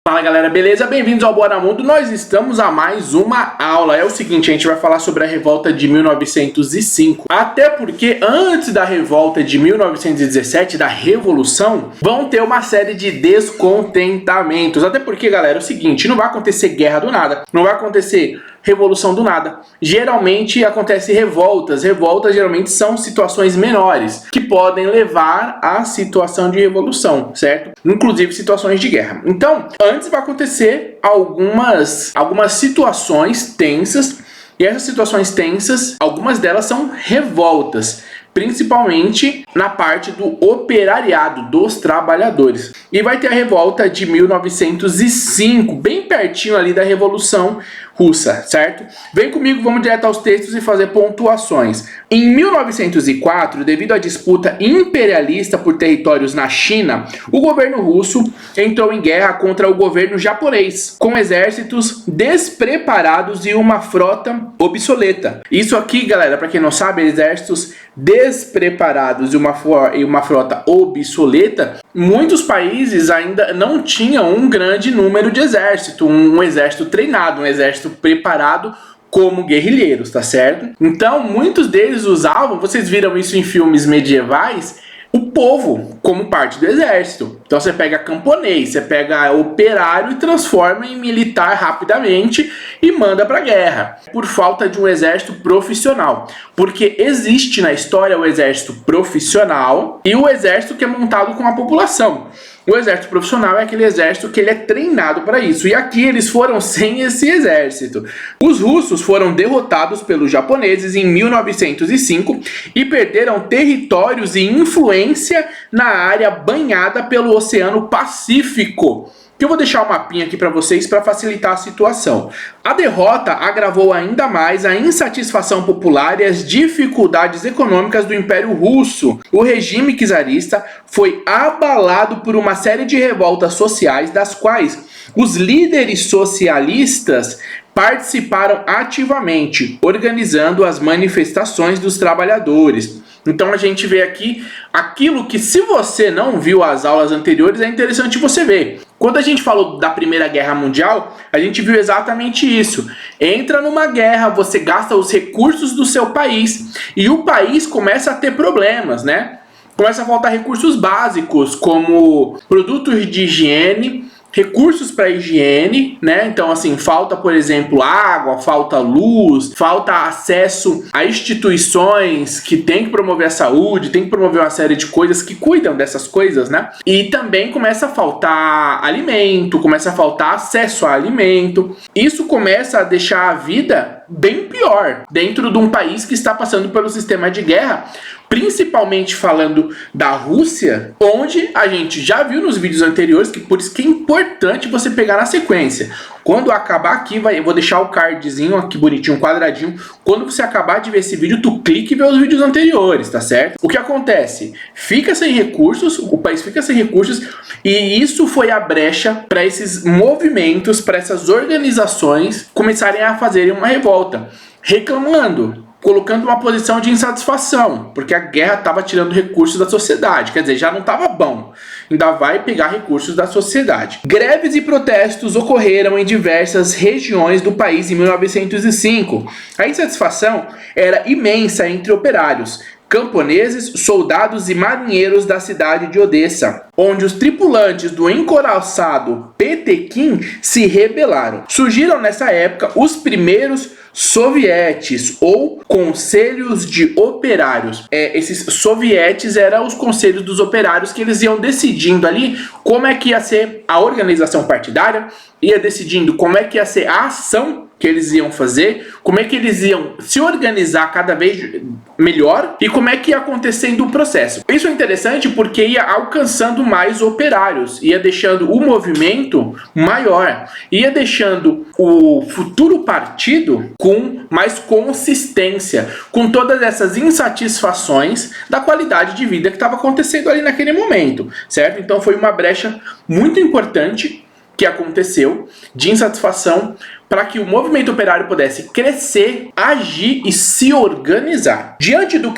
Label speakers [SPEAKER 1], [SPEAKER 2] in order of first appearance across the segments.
[SPEAKER 1] Fala galera, beleza? Bem-vindos ao Bora Mundo. Nós estamos a mais uma aula. É o seguinte, a gente vai falar sobre a revolta de 1905. Até porque antes da revolta de 1917, da Revolução, vão ter uma série de descontentamentos. Até porque, galera, é o seguinte, não vai acontecer guerra do nada, não vai acontecer revolução do nada. Geralmente acontece revoltas. Revoltas geralmente são situações menores que podem levar à situação de revolução, certo? Inclusive situações de guerra. Então, antes vai acontecer algumas situações tensas, e essas situações tensas, algumas delas são revoltas, principalmente na parte do operariado, dos trabalhadores. E vai ter a revolta de 1905, bem pertinho ali da Revolução Russa, certo? Vem comigo, vamos direto aos textos e fazer pontuações. Em 1904, devido à disputa imperialista por territórios na China, o governo russo entrou em guerra contra o governo japonês, com exércitos despreparados e uma frota obsoleta. Isso aqui, galera, para quem não sabe, exércitos despreparados e uma frota obsoleta, muitos países ainda não tinham um grande número de exército, um exército treinado, um exército preparado como guerrilheiros, tá certo? Então, muitos deles usavam, vocês viram isso em filmes medievais, o povo como parte do exército. Então você pega camponês, você pega operário e transforma em militar rapidamente e manda para a guerra. Por falta de um exército profissional. Porque existe na história o exército profissional e o exército que é montado com a população. O exército profissional é aquele exército que ele é treinado para isso. E aqui eles foram sem esse exército. Os russos foram derrotados pelos japoneses em 1905 e perderam territórios e influência na área banhada pelo Oceano Pacífico. Que eu vou deixar um mapinha aqui para vocês para facilitar a situação. A derrota agravou ainda mais a insatisfação popular e as dificuldades econômicas do Império Russo. O regime czarista foi abalado por uma série de revoltas sociais, das quais os líderes socialistas participaram ativamente, organizando as manifestações dos trabalhadores. Então a gente vê aqui aquilo que, se você não viu as aulas anteriores, é interessante você ver. Quando a gente falou da Primeira Guerra Mundial, a gente viu exatamente isso. Entra numa guerra, você gasta os recursos do seu país e o país começa a ter problemas, né? Começa a faltar recursos básicos, como produtos de higiene, recursos para higiene, né? Então, assim, falta, por exemplo, água, falta luz, falta acesso a instituições que tem que promover a saúde, tem que promover uma série de coisas que cuidam dessas coisas, né? E também começa a faltar alimento, começa a faltar acesso a alimento. Isso começa a deixar a vida bem pior dentro de um país que está passando pelo sistema de guerra, principalmente falando da Rússia, onde a gente já viu nos vídeos anteriores, que por isso que é importante você pegar na sequência. Quando acabar aqui, eu vou deixar o cardzinho aqui bonitinho, quadradinho. Quando você acabar de ver esse vídeo, tu clica e vê os vídeos anteriores, tá certo? O que acontece? Fica sem recursos, o país fica sem recursos, e isso foi a brecha para esses movimentos, para essas organizações começarem a fazerem uma revolta, reclamando, colocando uma posição de insatisfação, porque a guerra estava tirando recursos da sociedade, quer dizer, já não estava bom, ainda vai pegar recursos da sociedade. Greves e protestos ocorreram em diversas regiões do país em 1905. A insatisfação era imensa entre operários, camponeses, soldados e marinheiros da cidade de Odessa, onde os tripulantes do encoraçado Petequim se rebelaram. Surgiram nessa época os primeiros sovietes, ou conselhos de operários. Esses sovietes eram os conselhos dos operários, que eles iam decidindo ali como é que ia ser a organização partidária, ia decidindo como é que ia ser a ação que eles iam fazer, como é que eles iam se organizar cada vez melhor e como é que ia acontecendo o processo. Isso é interessante porque ia alcançando mais operários, ia deixando o movimento maior, ia deixando o futuro partido com mais consistência, com todas essas insatisfações da qualidade de vida que estava acontecendo ali naquele momento, certo? Então foi uma brecha muito importante que aconteceu de insatisfação para que o movimento operário pudesse crescer, agir e se organizar. Diante do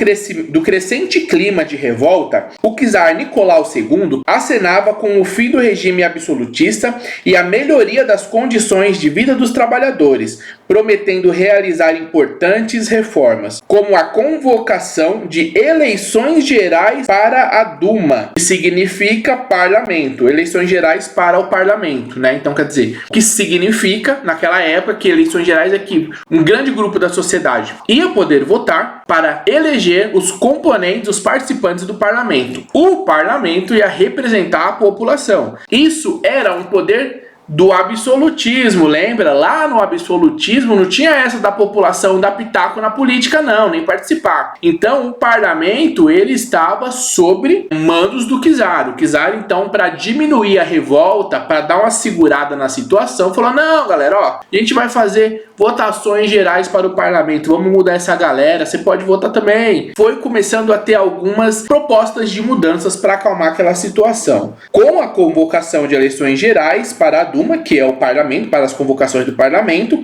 [SPEAKER 1] crescente clima de revolta, o czar Nicolau II acenava com o fim do regime absolutista e a melhoria das condições de vida dos trabalhadores, prometendo realizar importantes reformas, como a convocação de eleições gerais para a Duma, que significa parlamento, eleições gerais para o parlamento, né? Então, quer dizer, o que significa, naquela época, que eleições gerais é que um grande grupo da sociedade ia poder votar para eleger os componentes, os participantes do parlamento. O parlamento ia representar a população. Isso era um poder do absolutismo, lembra? Lá no absolutismo não tinha essa da população dar pitaco na política não, nem participar. Então o parlamento, ele estava sobre mandos do czar. O czar, então, para diminuir a revolta, para dar uma segurada na situação, falou: não, galera, ó, a gente vai fazer votações gerais para o parlamento, vamos mudar essa galera, você pode votar também. Foi começando a ter algumas propostas de mudanças para acalmar aquela situação. Com a convocação de eleições gerais para a Duma, que é o parlamento, para as convocações do parlamento,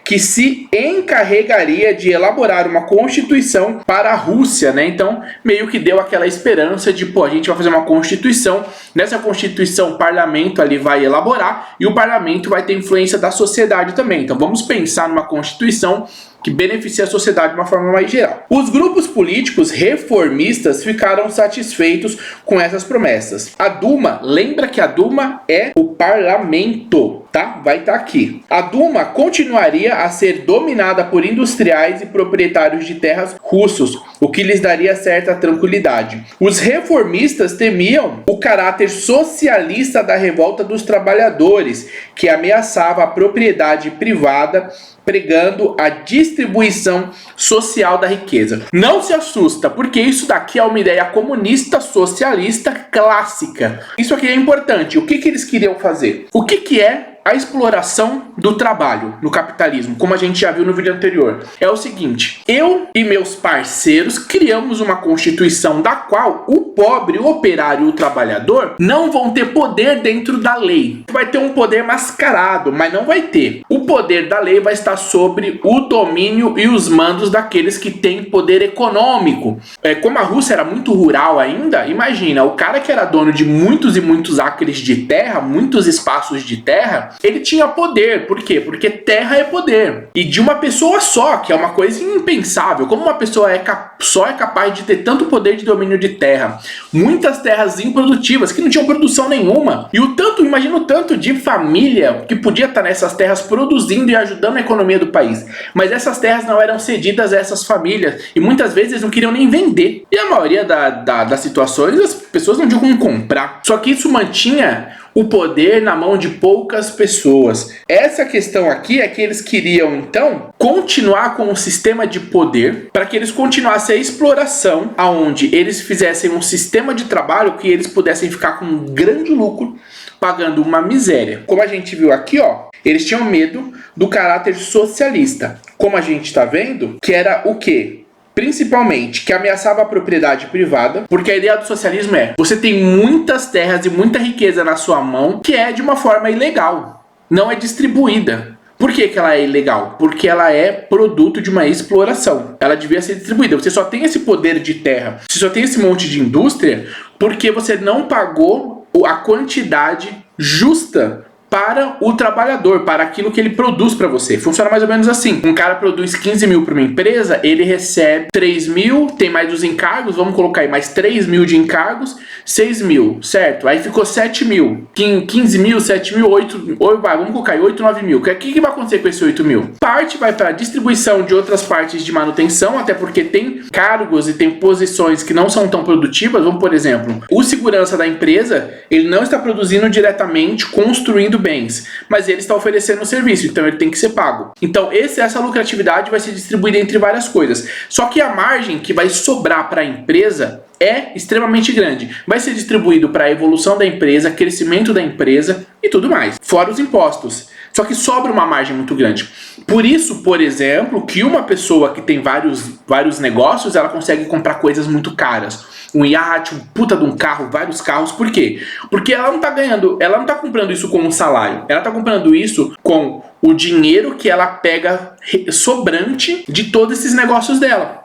[SPEAKER 1] que se encarregaria de elaborar uma constituição para a Rússia, né? Então, meio que deu aquela esperança de, pô, a gente vai fazer uma constituição, nessa constituição o parlamento ali vai elaborar e o parlamento vai ter influência da sociedade também. Então, vamos pensar numa constituição que beneficia a sociedade de uma forma mais geral. Os grupos políticos reformistas ficaram satisfeitos com essas promessas. A Duma, lembra que a Duma é o parlamento, tá? Vai estar aqui. A Duma continuaria a ser dominada por industriais e proprietários de terras russos, o que lhes daria certa tranquilidade. Os reformistas temiam o caráter socialista da revolta dos trabalhadores, que ameaçava a propriedade privada, pregando a distribuição social da riqueza. Não se assusta, porque isso daqui é uma ideia comunista socialista clássica. Isso aqui é importante. O que eles queriam fazer? O que é a exploração do trabalho no capitalismo, como a gente já viu no vídeo anterior? É o seguinte: eu e meus parceiros criamos uma constituição da qual o pobre, o operário e o trabalhador não vão ter poder dentro da lei. Vai ter um poder mascarado, mas não vai ter. O poder da lei vai estar sobre o domínio e os mandos daqueles que têm poder econômico. Como a Rússia era muito rural ainda, imagina, o cara que era dono de muitos e muitos acres de terra, muitos espaços de terra, ele tinha poder. Por quê? Porque terra é poder. E de uma pessoa só, que é uma coisa impensável. Como uma pessoa só é capaz de ter tanto poder de domínio de terra? Muitas terras improdutivas, que não tinham produção nenhuma. E imagina o tanto de família que podia estar nessas terras produzindo e ajudando a economia do país. Mas essas terras não eram cedidas a essas famílias. E muitas vezes eles não queriam nem vender. E a maioria das situações, as pessoas não tinham como comprar. Só que isso mantinha o poder na mão de poucas pessoas. Essa questão aqui é que eles queriam, então, continuar com um sistema de poder para que eles continuassem a exploração, aonde eles fizessem um sistema de trabalho que eles pudessem ficar com um grande lucro, pagando uma miséria. Como a gente viu aqui, ó, eles tinham medo do caráter socialista. Como a gente está vendo, que era o quê? Principalmente, que ameaçava a propriedade privada, porque a ideia do socialismo é: você tem muitas terras e muita riqueza na sua mão que é de uma forma ilegal, não é distribuída. Por que ela é ilegal? Porque ela é produto de uma exploração. Ela devia ser distribuída. Você só tem esse poder de terra, você só tem esse monte de indústria porque você não pagou a quantidade justa para o trabalhador, para aquilo que ele produz para você. Funciona mais ou menos assim: um cara produz 15 mil para uma empresa, ele recebe 3 mil, tem mais os encargos, vamos colocar aí mais 3 mil de encargos, 6 mil, certo? Aí ficou 7 mil, 15 mil, 7 mil, 8, vamos colocar aí 8, 9 mil. O que vai acontecer com esse 8 mil? Parte vai para a distribuição de outras partes de manutenção, até porque tem cargos e tem posições que não são tão produtivas. Vamos, por exemplo, o segurança da empresa, ele não está produzindo diretamente, construindo bens, mas ele está oferecendo o serviço, então ele tem que ser pago. Então essa lucratividade vai ser distribuída entre várias coisas. Só que a margem que vai sobrar para a empresa é extremamente grande. Vai ser distribuído para a evolução da empresa, crescimento da empresa e tudo mais, fora os impostos. Só que sobra uma margem muito grande. Por isso, por exemplo, que uma pessoa que tem vários negócios, ela consegue comprar coisas muito caras. um iate, um puta de um carro, vários carros. Por quê? Porque ela não tá ganhando, ela não tá comprando isso com um salário, ela tá comprando isso com o dinheiro que ela pega sobrante de todos esses negócios dela.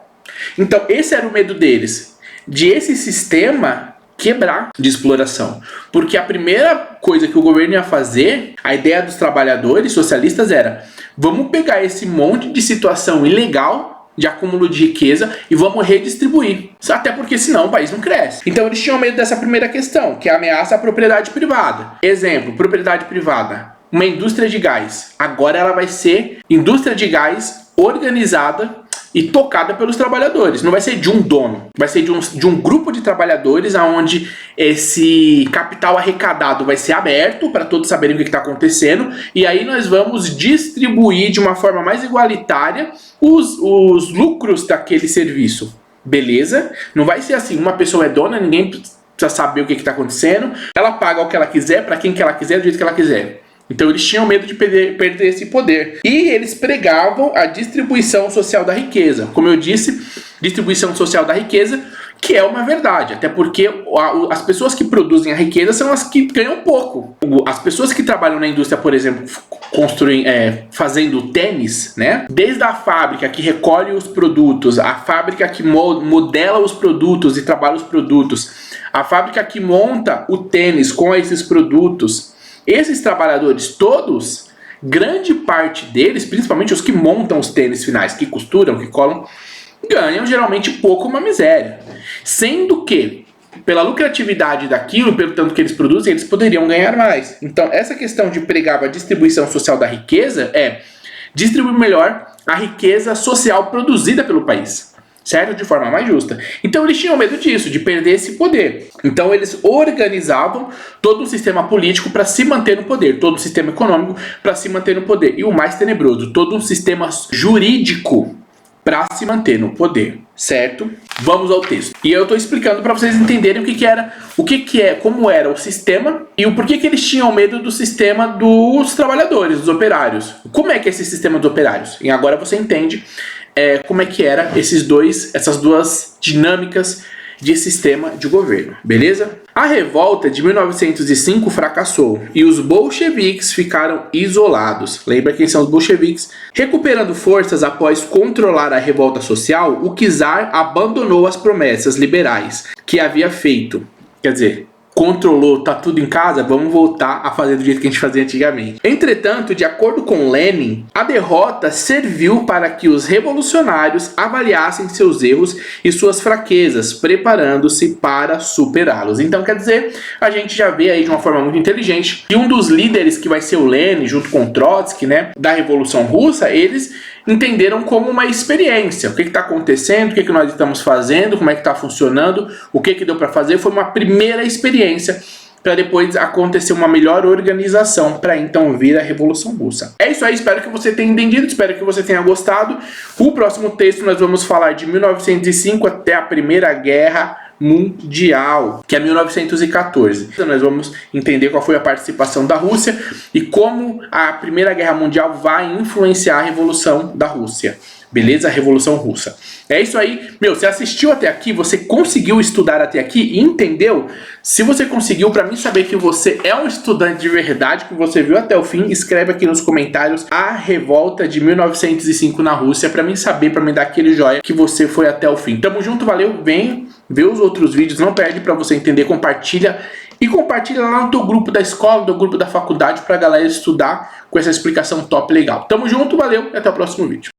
[SPEAKER 1] Então esse era o medo deles, de esse sistema quebrar de exploração. Porque a primeira coisa que o governo ia fazer, a ideia dos trabalhadores socialistas era: vamos pegar esse monte de situação ilegal de acúmulo de riqueza e vamos redistribuir. Até porque senão o país não cresce. Então eles tinham medo dessa primeira questão, que é a ameaça à propriedade privada. Exemplo, propriedade privada. Uma indústria de gás. Agora ela vai ser indústria de gás organizada e tocada pelos trabalhadores. Não vai ser de um dono, vai ser de um grupo de trabalhadores onde esse capital arrecadado vai ser aberto para todos saberem o que está acontecendo, e aí nós vamos distribuir de uma forma mais igualitária os lucros daquele serviço. Beleza? Não vai ser assim, uma pessoa é dona, ninguém precisa saber o que está acontecendo, ela paga o que ela quiser, para quem que ela quiser, do jeito que ela quiser. Então eles tinham medo de perder esse poder. E eles pregavam a distribuição social da riqueza. Como eu disse, distribuição social da riqueza, que é uma verdade. Até porque as pessoas que produzem a riqueza são as que ganham pouco. As pessoas que trabalham na indústria, por exemplo, fazendo tênis, né? Desde a fábrica que recolhe os produtos, a fábrica que modela os produtos e trabalha os produtos, a fábrica que monta o tênis com esses produtos. Esses trabalhadores todos, grande parte deles, principalmente os que montam os tênis finais, que costuram, que colam, ganham geralmente pouco, uma miséria. Sendo que, pela lucratividade daquilo, pelo tanto que eles produzem, eles poderiam ganhar mais. Então, essa questão de pregar a distribuição social da riqueza é distribuir melhor a riqueza social produzida pelo país. Certo? De forma mais justa. Então eles tinham medo disso, de perder esse poder. Então eles organizavam todo um sistema político para se manter no poder, todo um sistema econômico para se manter no poder. E o mais tenebroso, todo um sistema jurídico para se manter no poder. Certo? Vamos ao texto. E eu estou explicando para vocês entenderem como era o sistema e o porquê que eles tinham medo do sistema dos trabalhadores, dos operários. Como é que é esse sistema dos operários? E agora você entende como é que era essas duas dinâmicas de sistema de governo, beleza? A revolta de 1905 fracassou e os bolcheviques ficaram isolados. Lembra quem são os bolcheviques? Recuperando forças após controlar a revolta social, o czar abandonou as promessas liberais que havia feito. Quer dizer, controlou, tá tudo em casa, vamos voltar a fazer do jeito que a gente fazia antigamente. Entretanto, de acordo com Lenin, a derrota serviu para que os revolucionários avaliassem seus erros e suas fraquezas, preparando-se para superá-los. Então, quer dizer, a gente já vê aí de uma forma muito inteligente que um dos líderes, que vai ser o Lenin, junto com Trotsky, né, da Revolução Russa, eles entenderam como uma experiência. O que está acontecendo, o que nós estamos fazendo, como é que está funcionando, o que deu para fazer. Foi uma primeira experiência para depois acontecer uma melhor organização para então vir a Revolução Russa. É isso aí, espero que você tenha entendido, espero que você tenha gostado. O próximo texto nós vamos falar de 1905 até a Primeira Guerra Mundial, que é 1914. Então nós vamos entender qual foi a participação da Rússia e como a Primeira Guerra Mundial vai influenciar a Revolução da Rússia. Beleza? A Revolução Russa. É isso aí. Você assistiu até aqui? Você conseguiu estudar até aqui e entendeu? Se você conseguiu, para mim saber que você é um estudante de verdade, que você viu até o fim, escreve aqui nos comentários a revolta de 1905 na Rússia, para mim saber, para mim dar aquele joia que você foi até o fim. Tamo junto, valeu, vem ver os outros vídeos, não perde para você entender, compartilha. E compartilha lá no teu grupo da escola, no teu grupo da faculdade, pra galera estudar com essa explicação top legal. Tamo junto, valeu e até o próximo vídeo.